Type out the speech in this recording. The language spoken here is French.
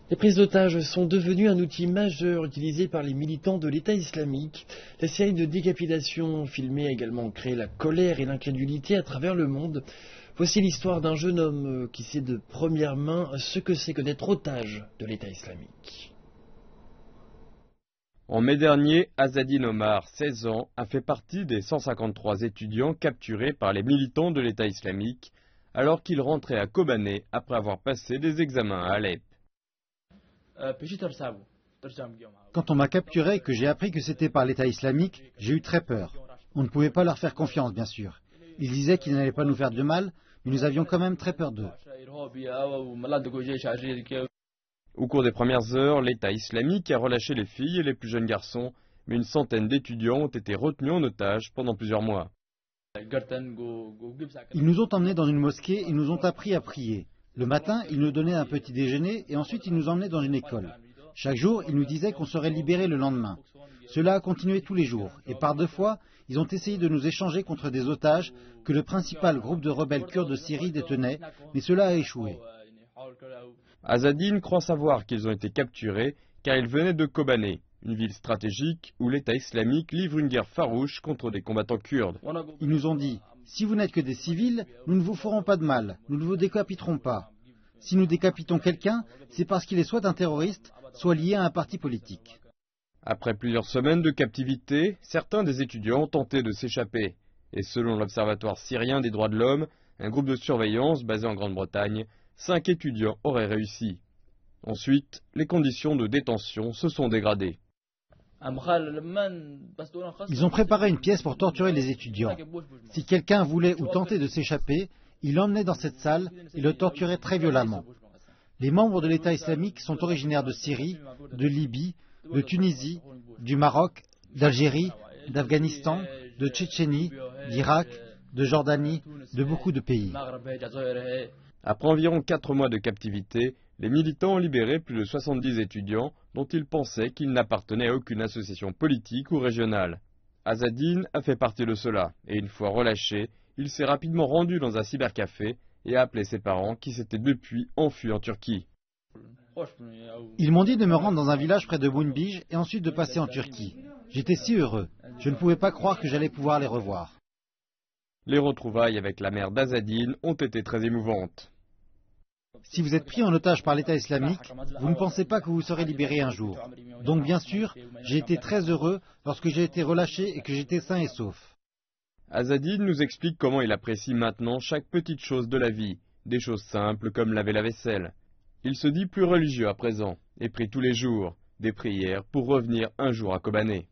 Les prises d'otages sont devenues un outil majeur utilisé par les militants de l'État islamique. La série de décapitations filmées a également créé la colère et l'incrédulité à travers le monde. Voici l'histoire d'un jeune homme qui sait de première main ce que c'est que d'être otage de l'État islamique. En mai dernier, Azzadine Omar, 16 ans, a fait partie des 153 étudiants capturés par les militants de l'État islamique alors qu'il rentrait à Kobané après avoir passé des examens à Alep. Quand on m'a capturé et que j'ai appris que c'était par l'État islamique, j'ai eu très peur. On ne pouvait pas leur faire confiance, bien sûr. Ils disaient qu'ils n'allaient pas nous faire de mal, mais nous avions quand même très peur d'eux. Au cours des premières heures, l'État islamique a relâché les filles et les plus jeunes garçons, mais une centaine d'étudiants ont été retenus en otage pendant plusieurs mois. Ils nous ont emmenés dans une mosquée et nous ont appris à prier. Le matin, ils nous donnaient un petit déjeuner et ensuite ils nous emmenaient dans une école. Chaque jour, ils nous disaient qu'on serait libérés le lendemain. Cela a continué tous les jours et par 2 fois, ils ont essayé de nous échanger contre des otages que le principal groupe de rebelles kurdes de Syrie détenait, mais cela a échoué. Azzadine croit savoir qu'ils ont été capturés car ils venaient de Kobané, une ville stratégique où l'État islamique livre une guerre farouche contre des combattants kurdes. Ils nous ont dit « Si vous n'êtes que des civils, nous ne vous ferons pas de mal, nous ne vous décapiterons pas. Si nous décapitons quelqu'un, c'est parce qu'il est soit un terroriste, soit lié à un parti politique. » Après plusieurs semaines de captivité, certains des étudiants ont tenté de s'échapper. Et selon l'Observatoire syrien des droits de l'homme, un groupe de surveillance basé en Grande-Bretagne, 5 étudiants auraient réussi. Ensuite, les conditions de détention se sont dégradées. Ils ont préparé une pièce pour torturer les étudiants. Si quelqu'un voulait ou tentait de s'échapper, ils l'emmenaient dans cette salle et le torturaient très violemment. Les membres de l'État islamique sont originaires de Syrie, de Libye, de Tunisie, du Maroc, d'Algérie, d'Afghanistan, de Tchétchénie, d'Irak, de Jordanie, de beaucoup de pays. Après environ 4 mois de captivité, les militants ont libéré plus de 70 étudiants dont ils pensaient qu'ils n'appartenaient à aucune association politique ou régionale. Azzadine a fait partie de cela, et une fois relâché, il s'est rapidement rendu dans un cybercafé et a appelé ses parents qui s'étaient depuis enfuis en Turquie. Ils m'ont dit de me rendre dans un village près de Bounbij et ensuite de passer en Turquie. J'étais si heureux, je ne pouvais pas croire que j'allais pouvoir les revoir. Les retrouvailles avec la mère d'Azzadine ont été très émouvantes. Si vous êtes pris en otage par l'État islamique, vous ne pensez pas que vous serez libéré un jour. Donc bien sûr, j'ai été très heureux lorsque j'ai été relâché et que j'étais sain et sauf. Azzadine nous explique comment il apprécie maintenant chaque petite chose de la vie, des choses simples comme laver la vaisselle. Il se dit plus religieux à présent et prie tous les jours des prières pour revenir un jour à Kobané.